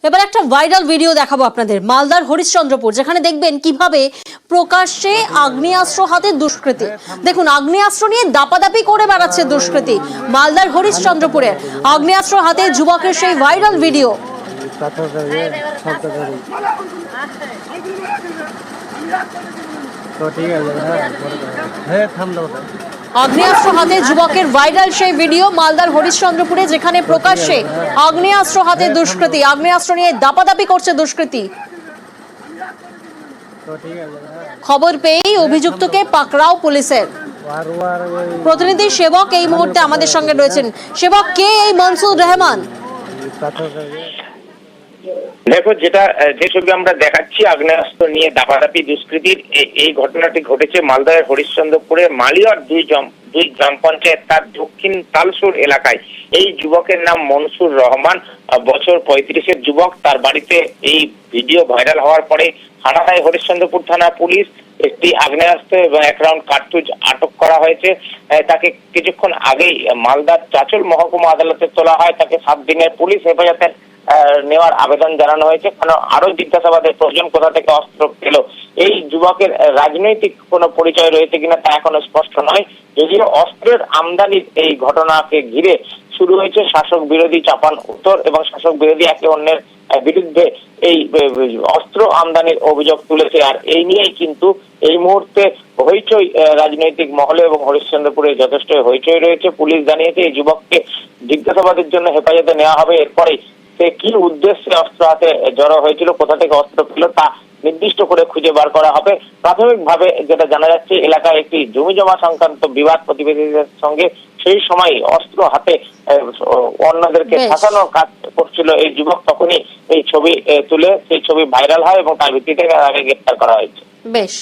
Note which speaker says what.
Speaker 1: এবার একটা viral video দেখাবো আপনাদের মালদার হরিশ্চন্দ্রপুর, যেখানে দেখবেন কিভাবে প্রকাশ্যে আগ্নেয়াস্ত্র হাতে দুষ্কৃতী। দেখুন, আগ্নেয়াস্ত্র নিয়ে দাপাদাপি করে বেড়াচ্ছে দুষ্কৃতী। মালদার হরিশ্চন্দ্রপুরে আগ্নেয়াস্ত্র হাতে যুবকের সেই ভাইরাল ভিডিও। আগ্নেয়াস্ত্র হাতে যুবকের ভাইরাল সেই ভিডিও মালদার হরিশ্চন্দ্রপুরে, যেখানে প্রকাশ্যে আগ্নেয়াস্ত্র হাতে দুষ্কৃতী, আগ্নেয়াস্ত্র নিয়ে দাপাদাপি করছে দুষ্কৃতী। খবর পেয়েই অভিযুক্তকে পাকড়াও পুলিশের। প্রতিনিধি সেবক এই মুহূর্তে আমাদের সঙ্গে রয়েছেন। সেবক, কে এই মনসুর রহমান?
Speaker 2: দেখো, যে ছবি আমরা দেখাচ্ছি, আগ্নেয়াস্ত্র নিয়ে দাপাদাপি দুষ্কৃতীর এই ঘটনাটি ঘটেছে মালদার হরিশ্চন্দ্রপুরে মালিয়ার দুই গ্রাম পঞ্চায়েত তার দক্ষিণ তালসুর এলাকায়। এই যুবকের নাম মনসুর রহমান, বছর 35-এর যুবক। তার বাড়িতে এই ভিডিও ভাইরাল হওয়ার পরে হানাদায় হরিশ্চন্দ্রপুর থানা পুলিশ একটি আগ্নেয়াস্ত্র এবং 1 রাউন্ড কার্তুজ আটক করা হয়েছে। তাকে কিছুক্ষণ আগেই মালদার চাঁচল মহকুমা আদালতে তোলা হয়। তাকে 7 দিনের পুলিশ হেফাজতে নেওয়ার আবেদন জানানো হয়েছে, কারণ আরো জিজ্ঞাসাবাদের প্রয়োজন। কোথা থেকে অস্ত্র পেল? এই যুবকের রাজনৈতিক কোনো পরিচয় রয়েছে কিনা তা এখনো স্পষ্ট নয়। যদিও অস্ত্রের আমদানির এই ঘটনাকে ঘিরে শুরু হয়েছে শাসক বিরোধী চাপান উত্তর এবং শাসক বিরোধী একে অন্যের বিরুদ্ধে এই অস্ত্র আমদানির অভিযোগ তুলেছে। আর এই নিয়েই কিন্তু এই মুহূর্তে হইচই রাজনৈতিক মহলে এবং হরিশ্চন্দ্রপুরে যথেষ্ট হইচই রয়েছে। পুলিশ জানিয়েছে এই যুবককে জিজ্ঞাসাবাদের জন্য হেফাজতে নেওয়া হবে। এরপরে সে কি উদ্দেশ্যে অস্ত্র হাতে জড়ো হয়েছিল, কোথা থেকে অস্ত্র পেল তা নির্দিষ্ট করে খুঁজে বার করা হবে। প্রাথমিকভাবে যেটা জানা যাচ্ছে, এলাকায় একটি জমি জমা সংক্রান্ত বিবাদ প্রতিবেশীদের সঙ্গে সেই সময় অস্ত্র হাতে অন্যদেরকে ফাঁসানোর কাজ করছিল এই যুবক। তখনই এই ছবি তুলে সেই ছবি ভাইরাল হয় এবং তার ভিত্তিতে তাকে গ্রেফতার করা হয়েছে।
Speaker 1: বেশ।